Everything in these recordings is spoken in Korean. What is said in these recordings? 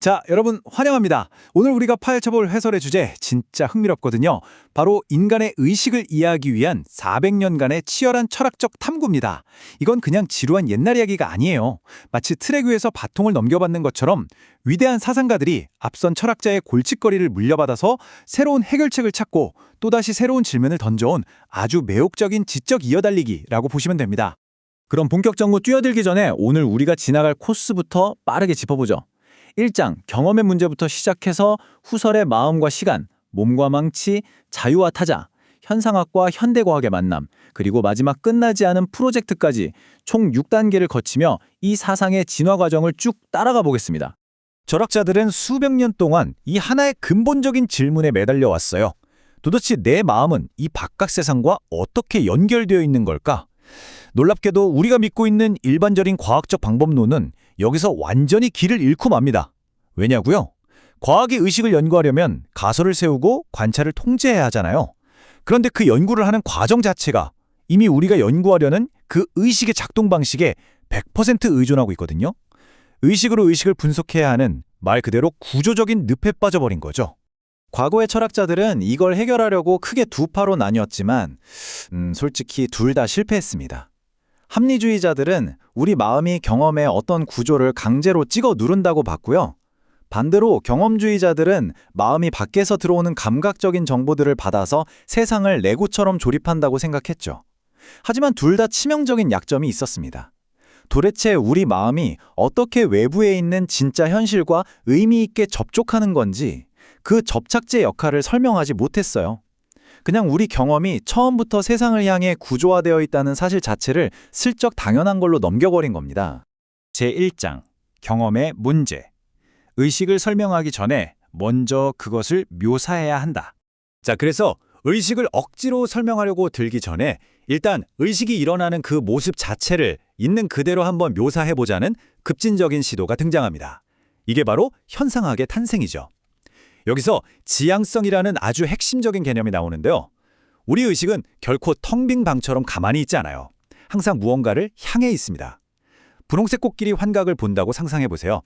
자, 여러분 환영합니다. 오늘 우리가 파헤쳐볼 해설의 주제 진짜 흥미롭거든요. 바로 인간의 의식을 이해하기 위한 400년간의 치열한 철학적 탐구입니다. 이건 그냥 지루한 옛날 이야기가 아니에요. 마치 트랙 위에서 바통을 넘겨받는 것처럼 위대한 사상가들이 앞선 철학자의 골칫거리를 물려받아서 새로운 해결책을 찾고 또다시 새로운 질문을 던져온 아주 매혹적인 지적 이어달리기라고 보시면 됩니다. 그럼 본격적으로 뛰어들기 전에 오늘 우리가 지나갈 코스부터 빠르게 짚어보죠. 1장 경험의 문제부터 시작해서 후설의 마음과 시간, 몸과 망치, 자유와 타자, 현상학과 현대과학의 만남, 그리고 마지막 끝나지 않은 프로젝트까지 총 6단계를 거치며 이 사상의 진화 과정을 쭉 따라가 보겠습니다. 철학자들은 수백 년 동안 이 하나의 근본적인 질문에 매달려 왔어요. 도대체 내 마음은 이 바깥 세상과 어떻게 연결되어 있는 걸까? 놀랍게도 우리가 믿고 있는 일반적인 과학적 방법론은 여기서 완전히 길을 잃고 맙니다. 왜냐고요? 과학의 의식을 연구하려면 가설을 세우고 관찰을 통제해야 하잖아요. 그런데 그 연구를 하는 과정 자체가 이미 우리가 연구하려는 그 의식의 작동 방식에 100% 의존하고 있거든요. 의식으로 의식을 분석해야 하는 말 그대로 구조적인 늪에 빠져버린 거죠. 과거의 철학자들은 이걸 해결하려고 크게 두 파로 나뉘었지만 솔직히 둘 다 실패했습니다. 합리주의자들은 우리 마음이 경험의 어떤 구조를 강제로 찍어 누른다고 봤고요. 반대로 경험주의자들은 마음이 밖에서 들어오는 감각적인 정보들을 받아서 세상을 레고처럼 조립한다고 생각했죠. 하지만 둘 다 치명적인 약점이 있었습니다. 도대체 우리 마음이 어떻게 외부에 있는 진짜 현실과 의미 있게 접촉하는 건지 그 접착제 역할을 설명하지 못했어요. 그냥 우리 경험이 처음부터 세상을 향해 구조화되어 있다는 사실 자체를 슬쩍 당연한 걸로 넘겨버린 겁니다. 제1장 경험의 문제. 의식을 설명하기 전에 먼저 그것을 묘사해야 한다. 자, 그래서 의식을 억지로 설명하려고 들기 전에 일단 의식이 일어나는 그 모습 자체를 있는 그대로 한번 묘사해보자는 급진적인 시도가 등장합니다. 이게 바로 현상학의 탄생이죠. 여기서 지향성이라는 아주 핵심적인 개념이 나오는데요. 우리 의식은 결코 텅 빈 방처럼 가만히 있지 않아요. 항상 무언가를 향해 있습니다. 분홍색 코끼리 환각을 본다고 상상해보세요.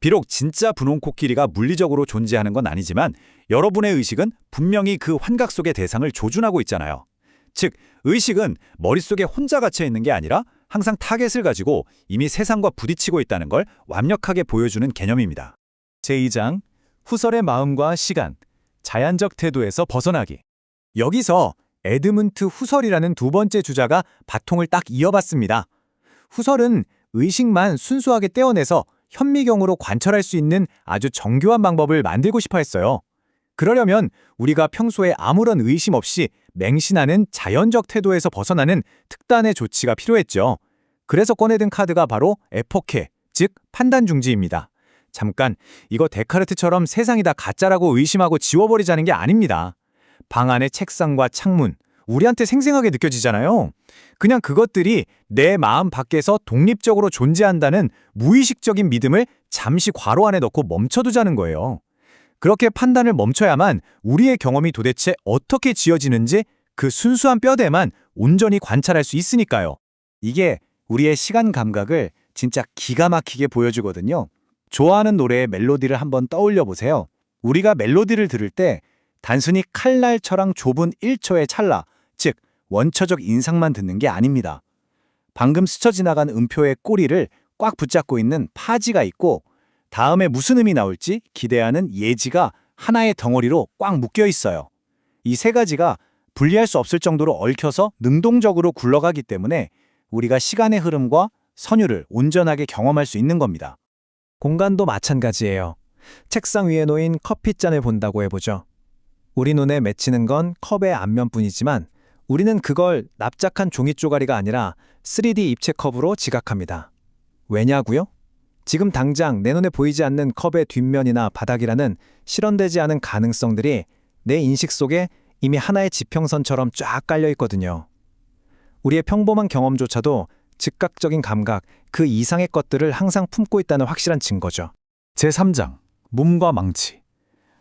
비록 진짜 분홍 코끼리가 물리적으로 존재하는 건 아니지만 여러분의 의식은 분명히 그 환각 속의 대상을 조준하고 있잖아요. 즉, 의식은 머릿속에 혼자 갇혀 있는 게 아니라 항상 타겟을 가지고 이미 세상과 부딪히고 있다는 걸 완벽하게 보여주는 개념입니다. 제2장 후설의 마음과 시간, 자연적 태도에서 벗어나기. 여기서 에드문트 후설이라는 두 번째 주자가 바통을 딱 이어받습니다. 후설은 의식만 순수하게 떼어내서 현미경으로 관찰할 수 있는 아주 정교한 방법을 만들고 싶어 했어요. 그러려면 우리가 평소에 아무런 의심 없이 맹신하는 자연적 태도에서 벗어나는 특단의 조치가 필요했죠. 그래서 꺼내든 카드가 바로 에포케, 즉 판단 중지입니다. 잠깐, 이거 데카르트처럼 세상이 다 가짜라고 의심하고 지워버리자는 게 아닙니다. 방 안의 책상과 창문, 우리한테 생생하게 느껴지잖아요. 그냥 그것들이 내 마음 밖에서 독립적으로 존재한다는 무의식적인 믿음을 잠시 괄호 안에 넣고 멈춰두자는 거예요. 그렇게 판단을 멈춰야만 우리의 경험이 도대체 어떻게 지어지는지 그 순수한 뼈대만 온전히 관찰할 수 있으니까요. 이게 우리의 시간 감각을 진짜 기가 막히게 보여주거든요. 좋아하는 노래의 멜로디를 한번 떠올려 보세요. 우리가 멜로디를 들을 때 단순히 칼날처럼 좁은 1초의 찰나, 즉 원초적 인상만 듣는 게 아닙니다. 방금 스쳐 지나간 음표의 꼬리를 꽉 붙잡고 있는 파지가 있고 다음에 무슨 음이 나올지 기대하는 예지가 하나의 덩어리로 꽉 묶여 있어요. 이 세 가지가 분리할 수 없을 정도로 얽혀서 능동적으로 굴러가기 때문에 우리가 시간의 흐름과 선율을 온전하게 경험할 수 있는 겁니다. 공간도 마찬가지예요. 책상 위에 놓인 커피잔을 본다고 해보죠. 우리 눈에 맺히는 건 컵의 앞면뿐이지만 우리는 그걸 납작한 종이 쪼가리가 아니라 3D 입체컵으로 지각합니다. 왜냐고요? 지금 당장 내 눈에 보이지 않는 컵의 뒷면이나 바닥이라는 실현되지 않은 가능성들이 내 인식 속에 이미 하나의 지평선처럼 쫙 깔려 있거든요. 우리의 평범한 경험조차도 즉각적인 감각, 그 이상의 것들을 항상 품고 있다는 확실한 증거죠. 제3장, 몸과 망치.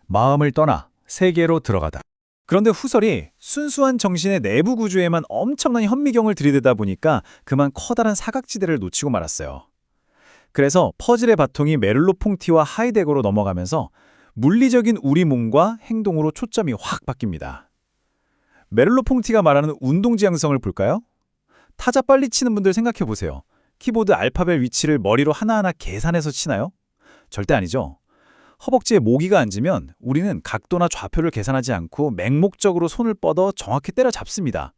마음을 떠나 세계로 들어가다. 그런데 후설이 순수한 정신의 내부 구조에만 엄청난 현미경을 들이대다 보니까 그만 커다란 사각지대를 놓치고 말았어요. 그래서 퍼즐의 바통이 메를로퐁티와 하이데거로 넘어가면서 물리적인 우리 몸과 행동으로 초점이 확 바뀝니다. 메를로퐁티가 말하는 운동지향성을 볼까요? 타자 빨리 치는 분들 생각해 보세요. 키보드 알파벳 위치를 머리로 하나하나 계산해서 치나요? 절대 아니죠. 허벅지에 모기가 앉으면 우리는 각도나 좌표를 계산하지 않고 맹목적으로 손을 뻗어 정확히 때려잡습니다.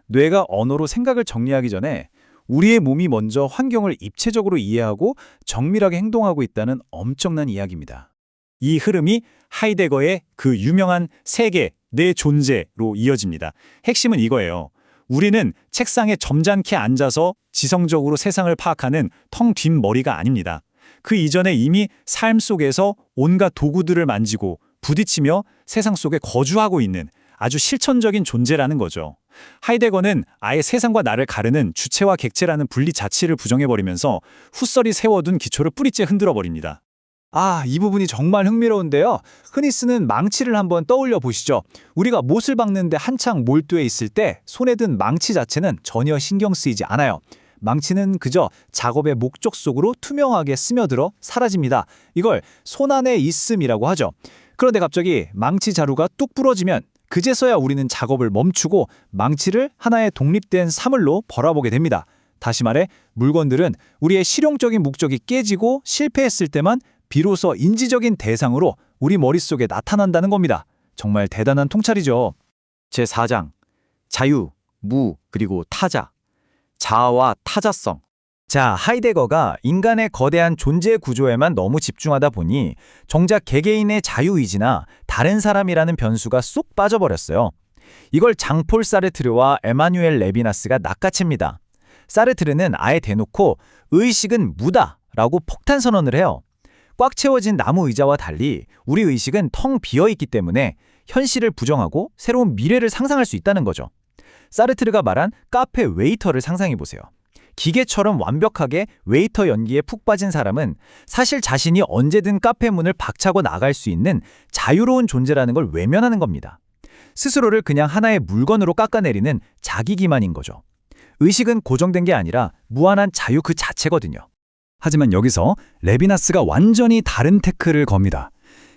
뇌가 언어로 생각을 정리하기 전에 우리의 몸이 먼저 환경을 입체적으로 이해하고 정밀하게 행동하고 있다는 엄청난 이야기입니다. 이 흐름이 하이데거의 그 유명한 세계, 내 존재로 이어집니다. 핵심은 이거예요. 우리는 책상에 점잖게 앉아서 지성적으로 세상을 파악하는 텅 빈 머리가 아닙니다. 그 이전에 이미 삶 속에서 온갖 도구들을 만지고 부딪히며 세상 속에 거주하고 있는 아주 실천적인 존재라는 거죠. 하이데거는 아예 세상과 나를 가르는 주체와 객체라는 분리 자체를 부정해버리면서 후설이 세워둔 기초를 뿌리째 흔들어버립니다. 이 부분이 정말 흥미로운데요. 흔히 쓰는 망치를 한번 떠올려 보시죠. 우리가 못을 박는데 한창 몰두해 있을 때 손에 든 망치 자체는 전혀 신경 쓰이지 않아요. 망치는 그저 작업의 목적 속으로 투명하게 스며들어 사라집니다. 이걸 손 안에 있음이라고 하죠. 그런데 갑자기 망치 자루가 뚝 부러지면 그제서야 우리는 작업을 멈추고 망치를 하나의 독립된 사물로 바라보게 됩니다. 다시 말해 물건들은 우리의 실용적인 목적이 깨지고 실패했을 때만 비로소 인지적인 대상으로 우리 머릿속에 나타난다는 겁니다. 정말 대단한 통찰이죠. 제4장 자유, 무, 그리고 타자. 자아와 타자성. 하이데거가 인간의 거대한 존재 구조에만 너무 집중하다 보니 정작 개개인의 자유의지나 다른 사람이라는 변수가 쏙 빠져버렸어요. 이걸 장폴 사르트르와 에마뉴엘 레비나스가 낚아챕니다. 사르트르는 아예 대놓고 의식은 무다라고 폭탄 선언을 해요. 꽉 채워진 나무 의자와 달리 우리 의식은 텅 비어있기 때문에 현실을 부정하고 새로운 미래를 상상할 수 있다는 거죠. 사르트르가 말한 카페 웨이터를 상상해보세요. 기계처럼 완벽하게 웨이터 연기에 푹 빠진 사람은 사실 자신이 언제든 카페 문을 박차고 나갈 수 있는 자유로운 존재라는 걸 외면하는 겁니다. 스스로를 그냥 하나의 물건으로 깎아내리는 자기기만인 거죠. 의식은 고정된 게 아니라 무한한 자유 그 자체거든요. 하지만 여기서 레비나스가 완전히 다른 태클을 겁니다.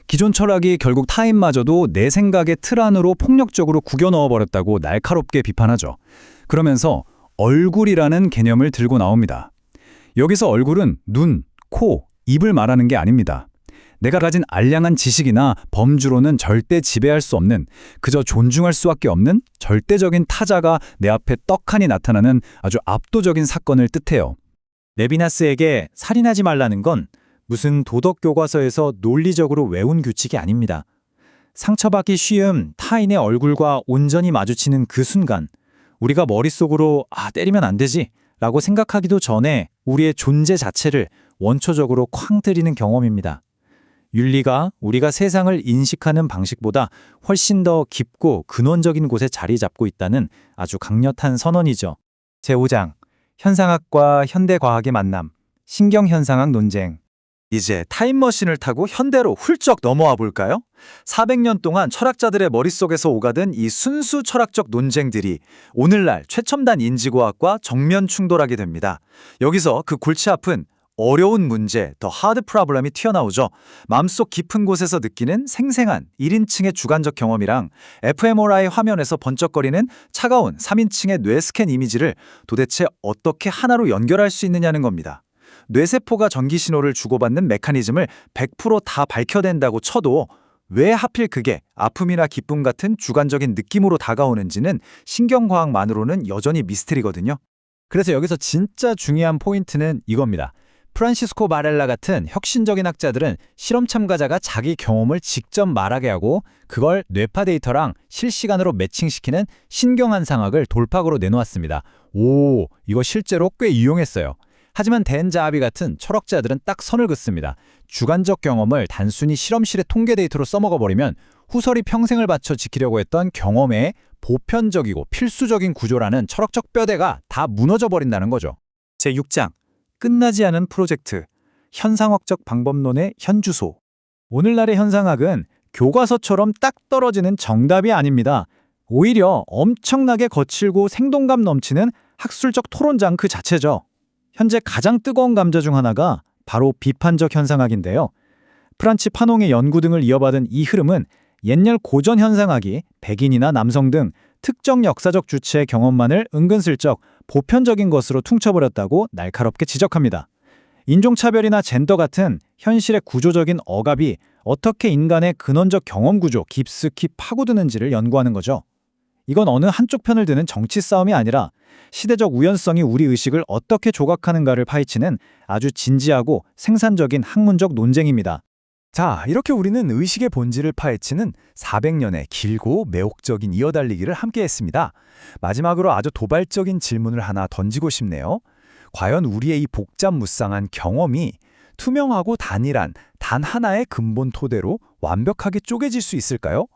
기존 철학이 결국 타인마저도 내 생각의 틀 안으로 폭력적으로 구겨 넣어버렸다고 날카롭게 비판하죠. 그러면서 얼굴이라는 개념을 들고 나옵니다. 여기서 얼굴은 눈, 코, 입을 말하는 게 아닙니다. 내가 가진 알량한 지식이나 범주로는 절대 지배할 수 없는, 그저 존중할 수밖에 없는 절대적인 타자가 내 앞에 떡하니 나타나는 아주 압도적인 사건을 뜻해요. 레비나스에게 살인하지 말라는 건 무슨 도덕교과서에서 논리적으로 외운 규칙이 아닙니다. 상처받기 쉬운 타인의 얼굴과 온전히 마주치는 그 순간 우리가 머릿속으로 때리면 안 되지 라고 생각하기도 전에 우리의 존재 자체를 원초적으로 쾅 때리는 경험입니다. 윤리가 우리가 세상을 인식하는 방식보다 훨씬 더 깊고 근원적인 곳에 자리 잡고 있다는 아주 강력한 선언이죠. 제5장 현상학과 현대과학의 만남, 신경현상학 논쟁. 이제 타임머신을 타고 현대로 훌쩍 넘어와 볼까요? 400년 동안 철학자들의 머릿속에서 오가던 이 순수 철학적 논쟁들이 오늘날 최첨단 인지과학과 정면 충돌하게 됩니다. 여기서 그 골치 아픈 어려운 문제, 더 하드 프로블럼이 튀어나오죠. 마음속 깊은 곳에서 느끼는 생생한 1인칭의 주관적 경험이랑 fMRI 화면에서 번쩍거리는 차가운 3인칭의 뇌 스캔 이미지를 도대체 어떻게 하나로 연결할 수 있느냐는 겁니다. 뇌세포가 전기 신호를 주고받는 메커니즘을 100%다 밝혀낸다고 쳐도 왜 하필 그게 아픔이나 기쁨 같은 주관적인 느낌으로 다가오는지는 신경과학만으로는 여전히 미스터리거든요. 그래서 여기서 진짜 중요한 포인트는 이겁니다. 프란시스코 바렐라 같은 혁신적인 학자들은 실험 참가자가 자기 경험을 직접 말하게 하고 그걸 뇌파 데이터랑 실시간으로 매칭시키는 신경환상학을 돌파구로 내놓았습니다. 이거 실제로 꽤 유용했어요. 하지만 댄 자하비 같은 철학자들은 딱 선을 긋습니다. 주관적 경험을 단순히 실험실의 통계 데이터로 써먹어버리면 후설이 평생을 바쳐 지키려고 했던 경험의 보편적이고 필수적인 구조라는 철학적 뼈대가 다 무너져버린다는 거죠. 제6장 끝나지 않은 프로젝트, 현상학적 방법론의 현주소. 오늘날의 현상학은 교과서처럼 딱 떨어지는 정답이 아닙니다. 오히려 엄청나게 거칠고 생동감 넘치는 학술적 토론장 그 자체죠. 현재 가장 뜨거운 감자 중 하나가 바로 비판적 현상학인데요. 프란치 파농의 연구 등을 이어받은 이 흐름은 옛날 고전 현상학이 백인이나 남성 등 특정 역사적 주체의 경험만을 은근슬쩍 보편적인 것으로 퉁쳐버렸다고 날카롭게 지적합니다. 인종차별이나 젠더 같은 현실의 구조적인 억압이 어떻게 인간의 근원적 경험 구조 깊숙이 파고드는지를 연구하는 거죠. 이건 어느 한쪽 편을 드는 정치 싸움이 아니라 시대적 우연성이 우리 의식을 어떻게 조각하는가를 파헤치는 아주 진지하고 생산적인 학문적 논쟁입니다. 자, 이렇게 우리는 의식의 본질을 파헤치는 400년의 길고 매혹적인 이어달리기를 함께 했습니다. 마지막으로 아주 도발적인 질문을 하나 던지고 싶네요. 과연 우리의 이 복잡무쌍한 경험이 투명하고 단일한 단 하나의 근본 토대로 완벽하게 쪼개질 수 있을까요?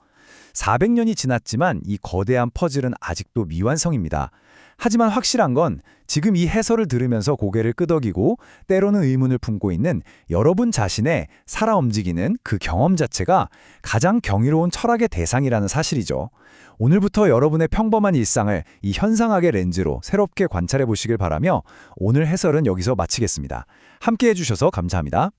400년이 지났지만 이 거대한 퍼즐은 아직도 미완성입니다. 하지만 확실한 건 지금 이 해설을 들으면서 고개를 끄덕이고 때로는 의문을 품고 있는 여러분 자신의 살아 움직이는 그 경험 자체가 가장 경이로운 철학의 대상이라는 사실이죠. 오늘부터 여러분의 평범한 일상을 이 현상학의 렌즈로 새롭게 관찰해 보시길 바라며 오늘 해설은 여기서 마치겠습니다. 함께 해주셔서 감사합니다.